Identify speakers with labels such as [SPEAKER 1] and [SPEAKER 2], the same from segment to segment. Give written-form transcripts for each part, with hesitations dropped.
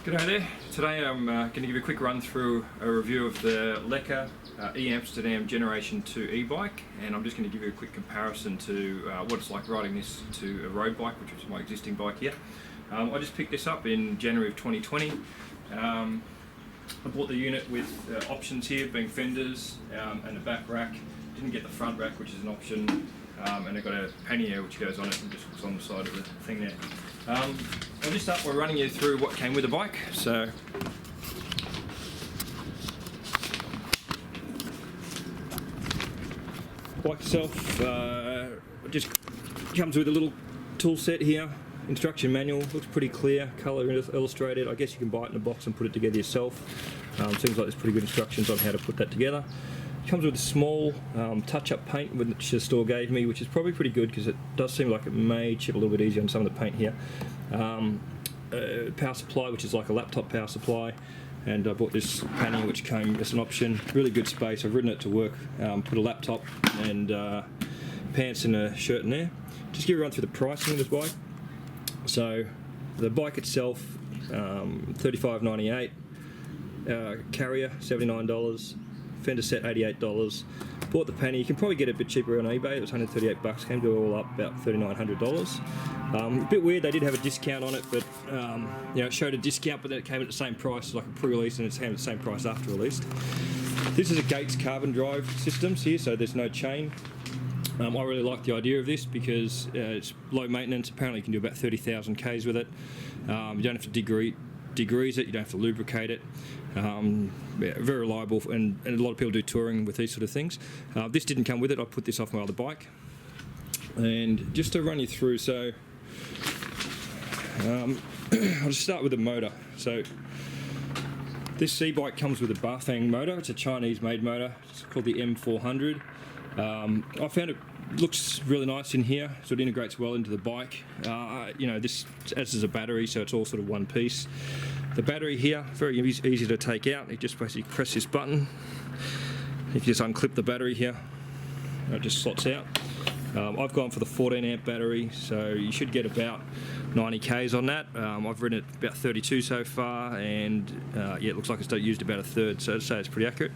[SPEAKER 1] G'day there. Today I'm going to give you a quick run through a review of the Lekker E-Amsterdam Generation 2 e-bike, and I'm just going to give you a quick comparison to what it's like riding this to a road bike, which is my existing bike here. I just picked this up in January of 2020. I bought the unit with options here being fenders and a back rack. Didn't get the front rack, which is an option, and I've got a pannier which goes on it and just looks on the side of the thing there. I'll just start by running you through what came with the bike. So, bike itself just comes with a little tool set here. Instruction manual, looks pretty clear, colour illustrated. I guess you can buy it in a box and put it together yourself. Seems like there's pretty good instructions on how to put that together. It comes with a small touch-up paint which the store gave me, which is probably pretty good because it does seem like it may chip a little bit easier on some of the paint here. Power supply, which is like a laptop power supply, and I bought this pannier which came as an option. Really good space. I've ridden it to work. Put a laptop and pants and a shirt in there. Just give you a run through the pricing of this bike. So the bike itself, $35.98, carrier $79, fender set $88. Bought the pannier. You can probably get it a bit cheaper on eBay. It was $138. Came to all up about $3,900. A bit weird. They did have a discount on it, but it showed a discount, but then it came at the same price, like a pre-release, and it's came at the same price after released. This is a Gates carbon drive systems here, so there's no chain. I really like the idea of this because it's low maintenance. Apparently you can do about 30,000 Ks with it. You don't have to degrease it, you don't have to lubricate it. Very reliable, and a lot of people do touring with these sort of things. This didn't come with it. I put this off my other bike. And just to run you through, so I'll just start with the motor. So this e-bike comes with a Bafang motor. It's a Chinese made motor. It's called the M400. I found it looks really nice in here, so it integrates well into the bike. This as is a battery, so it's all sort of one piece. The battery here, very easy to take out. You just basically press this button. You can just unclip the battery here. It just slots out. I've gone for the 14 amp battery, so you should get about 90 Ks on that. I've ridden it about 32 so far, and it looks like it's used about a third, so I'd say it's pretty accurate.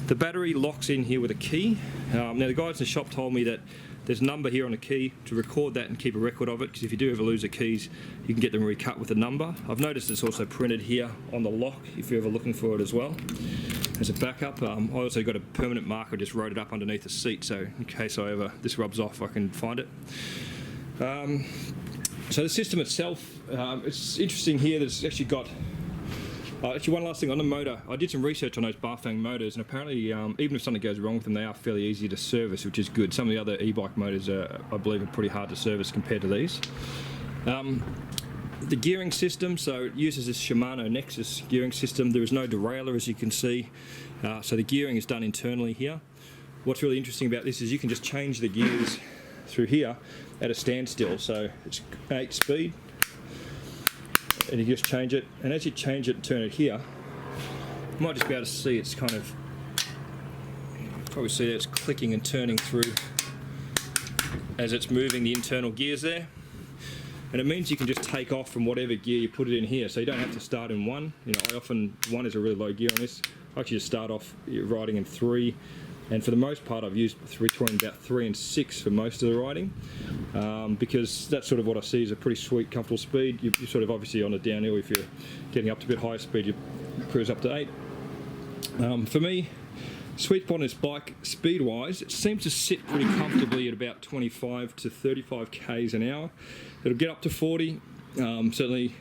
[SPEAKER 1] The battery locks in here with a key. Now the guys in the shop told me that there's a number here on the key to record that and keep a record of it, because if you do ever lose the keys, you can get them recut with a number. I've noticed it's also printed here on the lock if you're ever looking for it as well. As a backup, I also got a permanent marker, just wrote it up underneath the seat, so in case this rubs off, I can find it. So the system itself, it's interesting here that it's actually got, actually one last thing on the motor. I did some research on those Bafang motors, and apparently even if something goes wrong with them, they are fairly easy to service, which is good. Some of the other e-bike motors, I believe, are pretty hard to service compared to these. The gearing system, so it uses this Shimano Nexus gearing system. There is no derailleur, as you can see, so the gearing is done internally here. What's really interesting about this is you can just change the gears through here at a standstill, so it's 8 speed, and you just change it, and as you change it and turn it here, you might just be able to see it's kind of, probably see that it's clicking and turning through as it's moving the internal gears there. And it means you can just take off from whatever gear you put it in here, so you don't have to start in one. One is a really low gear on this. I actually just start off riding in 3, and for the most part I've used between about 3 and 6 for most of the riding, because that's sort of what I see is a pretty sweet, comfortable speed. You're sort of obviously on a downhill. If you're getting up to a bit higher speed, you cruise up to 8. For me, sweet spot on this bike, speed-wise, it seems to sit pretty comfortably at about 25 to 35 Ks an hour. It'll get up to 40, certainly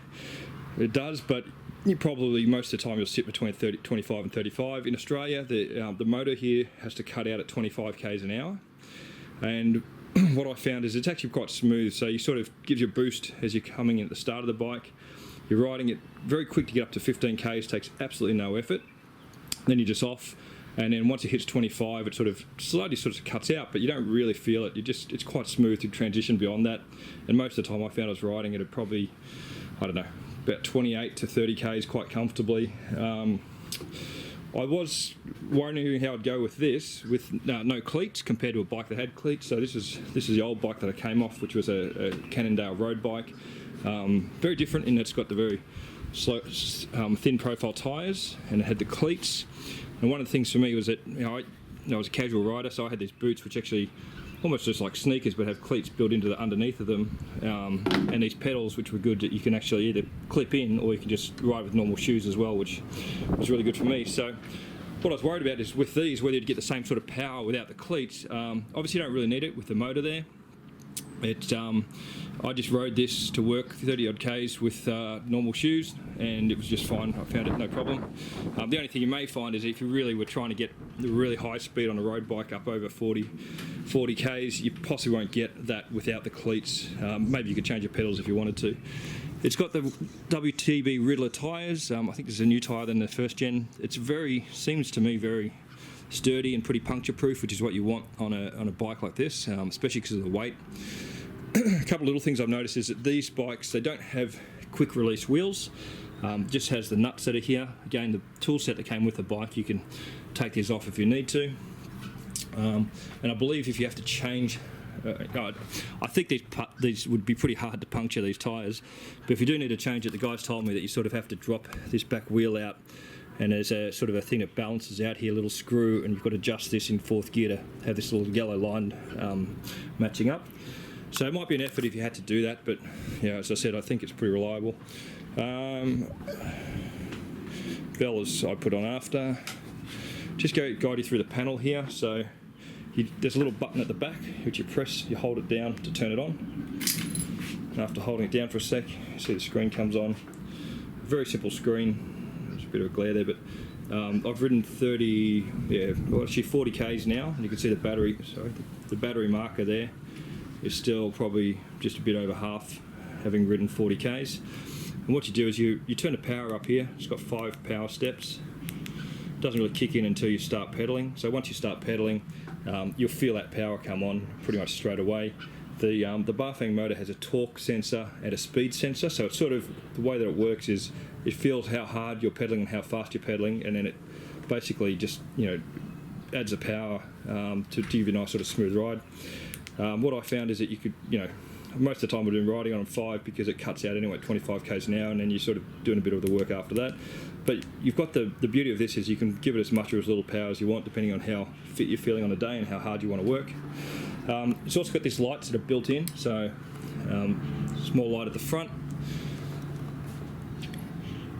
[SPEAKER 1] it does, but you probably, most of the time, you'll sit between 25 and 35. In Australia, the motor here has to cut out at 25 Ks an hour, and what I found is it's actually quite smooth, so you sort of gives you a boost as you're coming in at the start of the bike. You're riding it very quick to get up to 15 Ks, takes absolutely no effort. Then you're just off. And then once it hits 25, it slowly cuts out, but you don't really feel it. It's quite smooth to transition beyond that. And most of the time I found I was riding it at probably, I don't know, about 28 to 30 Ks quite comfortably. I was wondering how I'd go with this with no cleats compared to a bike that had cleats. So this is the old bike that I came off, which was a Cannondale road bike. Very different in that it's got the very slow, thin profile tyres, and it had the cleats. And one of the things for me was that I was a casual rider, so I had these boots which actually almost just like sneakers, but have cleats built into the underneath of them, and these pedals which were good that you can actually either clip in or you can just ride with normal shoes as well, which was really good for me. So what I was worried about is with these, whether you'd get the same sort of power without the cleats. Obviously you don't really need it with the motor there. I just rode this to work 30 odd Ks with normal shoes, and it was just fine. I found it no problem. The only thing you may find is if you really were trying to get the really high speed on a road bike up over 40 Ks, you possibly won't get that without the cleats. Maybe you could change your pedals if you wanted to. It's got the WTB Riddler tyres. I think this is a new tyre than the first gen. It's seems to me very sturdy and pretty puncture proof, which is what you want on a bike like this, especially because of the weight. A couple of little things I've noticed is that these bikes, they don't have quick release wheels, just has the nuts that are here. Again, the tool set that came with the bike, you can take these off if you need to. And I believe if you have to change, I think these would be pretty hard to puncture, these tyres, but if you do need to change it, the guys told me that you sort of have to drop this back wheel out, and there's a sort of a thing that balances out here, a little screw, and you've got to adjust this in fourth gear to have this little yellow line matching up. So it might be an effort if you had to do that, but as I said, I think it's pretty reliable. Bellows I put on after. Just guide you through the panel here. So there's a little button at the back which you press, you hold it down to turn it on. And after holding it down for a sec, you see the screen comes on. Very simple screen. There's a bit of a glare there, but I've ridden 40 Ks now, and you can see the battery marker there is still probably just a bit over half, having ridden 40 Ks. And what you do is you turn the power up here. It's got 5 power steps. It doesn't really kick in until you start pedaling. So once you start pedaling, you'll feel that power come on pretty much straight away. The Bafang motor has a torque sensor and a speed sensor, so it's sort of, the way that it works is it feels how hard you're pedaling and how fast you're pedaling, and then it basically just adds the power to give you a nice sort of smooth ride. What I found is that you could, most of the time we're doing riding on 5 because it cuts out anyway at 25 Ks an hour, and then you're sort of doing a bit of the work after that. But you've got the beauty of this is you can give it as much or as little power as you want, depending on how fit you're feeling on the day and how hard you want to work. It's also got these lights that are built in, so small light at the front,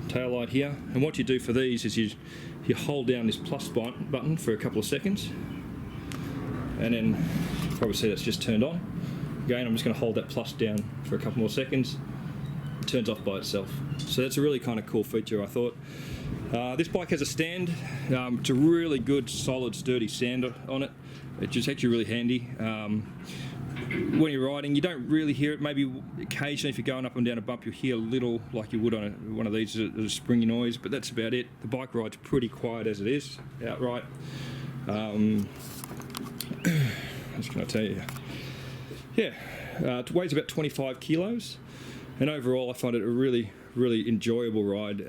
[SPEAKER 1] tail light here, and what you do for these is you hold down this plus button for a couple of seconds, and then you probably see that's just turned on. Again, I'm just going to hold that plus down for a couple more seconds. It turns off by itself. So that's a really kind of cool feature, I thought. This bike has a stand. It's a really good, solid, sturdy stand on it. It's just actually really handy. When you're riding, you don't really hear it. Maybe occasionally if you're going up and down a bump, you'll hear a little, like you would on one of these, a springy noise, but that's about it. The bike ride's pretty quiet as it is, outright. What can I tell you? Yeah, it weighs about 25 kilos, and overall I find it a really, really enjoyable ride.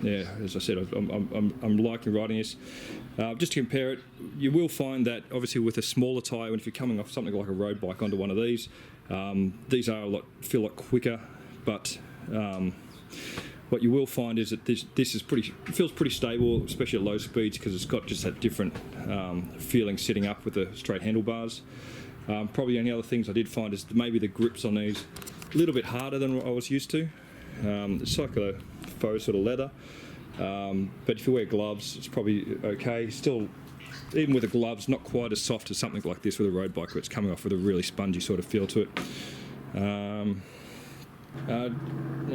[SPEAKER 1] As I said, I'm liking riding this. Just to compare it, you will find that obviously with a smaller tyre, if you're coming off something like a road bike onto one of these are feel a lot quicker, but what you will find is that this feels pretty stable, especially at low speeds, because it's got just that different feeling sitting up with the straight handlebars. Probably the only other things I did find is maybe the grips on these a little bit harder than what I was used to. It's like a faux sort of leather, but if you wear gloves, it's probably okay. Still, even with the gloves, not quite as soft as something like this with a road bike, where it's coming off with a really spongy sort of feel to it.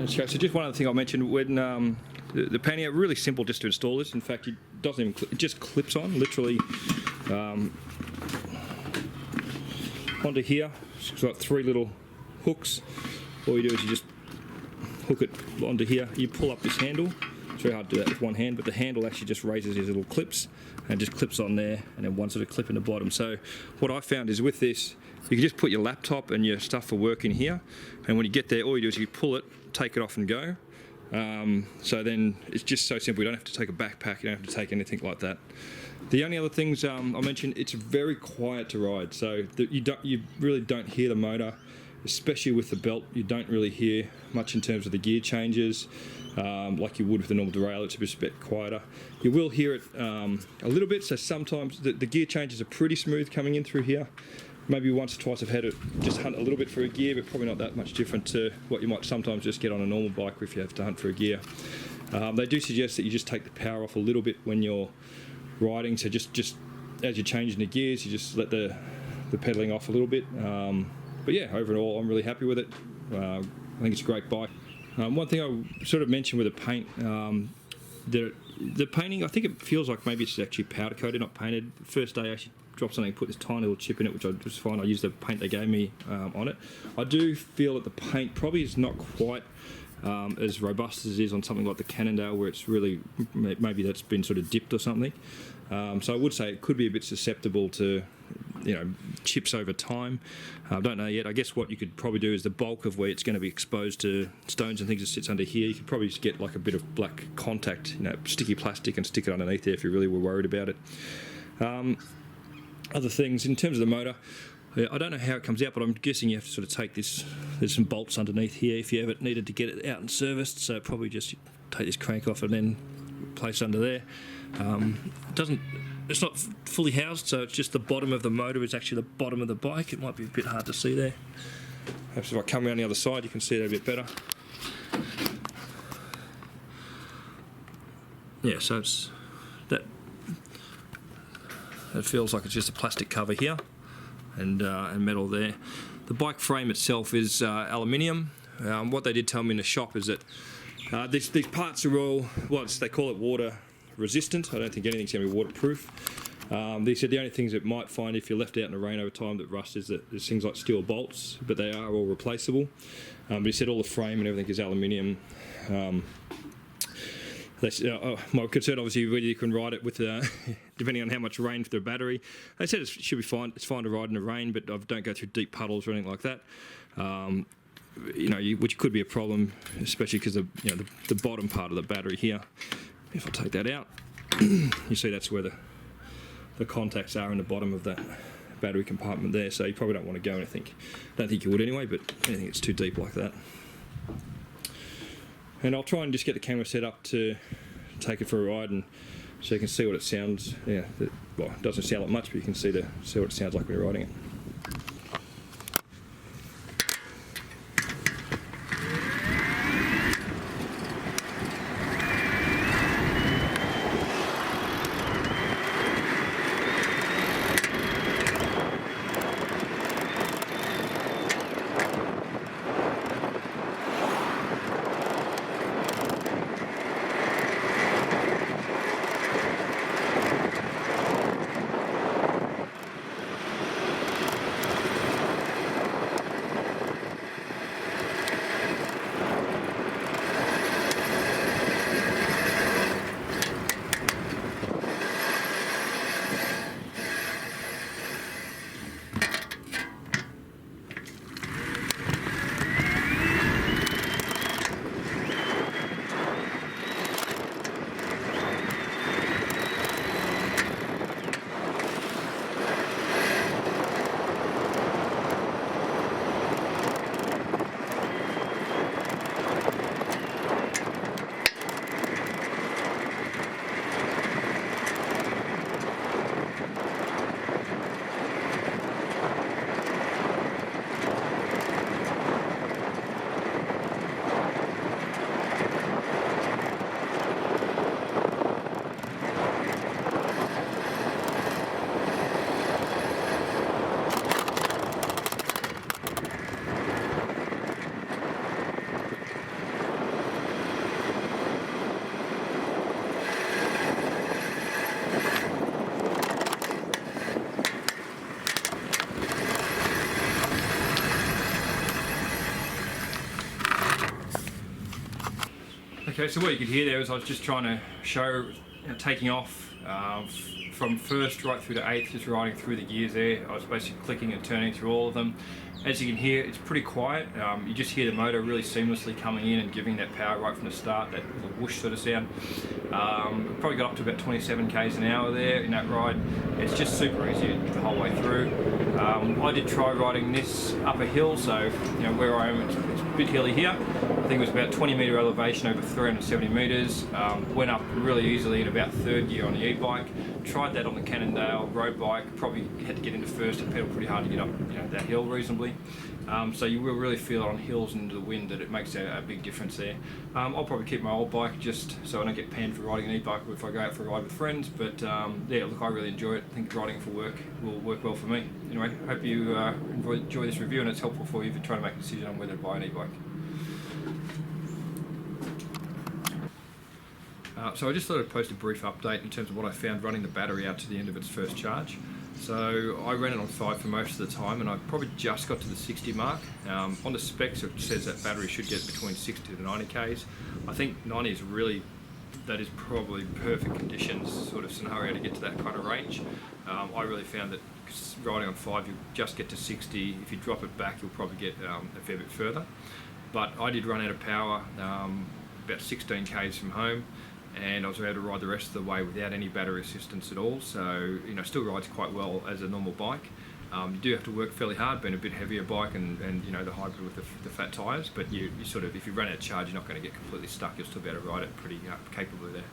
[SPEAKER 1] So just one other thing I mentioned, when the pannier, really simple just to install this. In fact, it just clips on, literally onto here. It's got 3 little hooks. All you do is you just hook it onto here. You pull up this handle. It's very hard to do that with one hand, but the handle actually just raises these little clips and just clips on there, and then one sort of clip in the bottom. So what I found is with this, you can just put your laptop and your stuff for work in here, and when you get there, all you do is you pull it, take it off and go. So then it's just so simple. You don't have to take a backpack, you don't have to take anything like that. The only other things I mentioned, it's very quiet to ride, so you really don't hear the motor. especially with the belt. You don't really hear much in terms of the gear changes, like you would with the normal derailleur. It's a bit quieter. You will hear it a little bit, so sometimes the gear changes are pretty smooth coming in through here. Maybe once or twice I've had it just hunt a little bit for a gear, but probably not that much different to what you might sometimes just get on a normal bike if you have to hunt for a gear. They do suggest that you just take the power off a little bit when you're riding, so just as you're changing the gears, you just let the pedaling off a little bit. But yeah, overall I'm really happy with it. I think it's a great bike. One thing I sort of mentioned with the paint, the painting, I think it feels like maybe it's actually powder coated, not painted. The first day I actually dropped something, put this tiny little chip in it, which I was fine. I used the paint they gave me on it. I do feel that the paint probably is not quite as robust as it is on something like the Cannondale, where it's really, maybe that's been sort of dipped or something. So I would say it could be a bit susceptible to, you know, chips over time. I don't know yet. I guess what you could probably do is the bulk of where it's going to be exposed to stones and things that sits under here, you could probably just get like a bit of black contact, you know, sticky plastic, and stick it underneath there if you really were worried about it. Other things in terms of the motor, I don't know how it comes out, but I'm guessing you have to sort of take this. There's some bolts underneath here if you ever needed to get it out and serviced. So probably just take this crank off and then place under there. It's not fully housed, so it's just the bottom of the motor is actually the bottom of the bike. It might be a bit hard to see there. Perhaps if I come around the other side, you can see that a bit better. Yeah, so it's that. It feels like it's just a plastic cover here, and metal there. The bike frame itself is aluminium. What they did tell me in the shop is that these parts are all, they call it water resistant. I don't think anything's going to be waterproof. They said the only things that might find if you're left out in the rain over time that rust is that there's things like steel bolts, but they are all replaceable. But he said all the frame and everything is aluminium. My concern, obviously, whether you can ride it with, depending on how much rain for the battery. They said it should be fine. It's fine to ride in the rain, but don't go through deep puddles or anything like that. You know, which could be a problem, especially because the bottom part of the battery here. If I take that out, you see that's where the contacts are in the bottom of that battery compartment there. So you probably don't want to go anything. Don't think you would anyway, but anything that's too deep like that. And I'll try and just get the camera set up to take it for a ride, and so you can see what it sounds. Yeah, well, it doesn't sound like much, but you can see what it sounds like when you're riding it. Okay, so what you could hear there is I was just trying to show taking off from first right through to eighth, just riding through the gears there. I was basically clicking and turning through all of them. As you can hear, it's pretty quiet. You just hear the motor really seamlessly coming in and giving that power right from the start, that little whoosh sort of sound. Probably got up to about 27 k's an hour there in that ride. It's just super easy the whole way through. I did try riding this up a hill, so you know where I am, it's a bit hilly here. I think it was about 20 metre elevation over 370 metres. Went up really easily in about third gear on the e-bike. Tried that on the Cannondale road bike. Probably had to get into first and pedal pretty hard to get up, you know, that hill reasonably. So you will really feel it on hills and into the wind that it makes a big difference there. I'll probably keep my old bike just so I don't get panned for riding an e-bike if I go out for a ride with friends. But yeah, look, I really enjoy it. I think riding for work will work well for me. Anyway, hope you enjoy this review and it's helpful for you if you're trying to make a decision on whether to buy an e-bike. So I just thought I'd post a brief update in terms of what I found running the battery out to the end of its first charge. So I ran it on 5 for most of the time, and I probably just got to the 60 mark. On the specs it says that battery should get between 60 to 90 Ks. I think 90 is really, that is probably perfect conditions sort of scenario to get to that kind of range. I really found that riding on 5 you just get to 60, if you drop it back you'll probably get a fair bit further. But I did run out of power about 16 Ks from home, and I was able to ride the rest of the way without any battery assistance at all, so you know, still rides quite well as a normal bike. You do have to work fairly hard, being a bit heavier bike and you know, the hybrid with the fat tyres, but you sort of, if you run out of charge you're not going to get completely stuck, you'll still be able to ride it pretty capably there.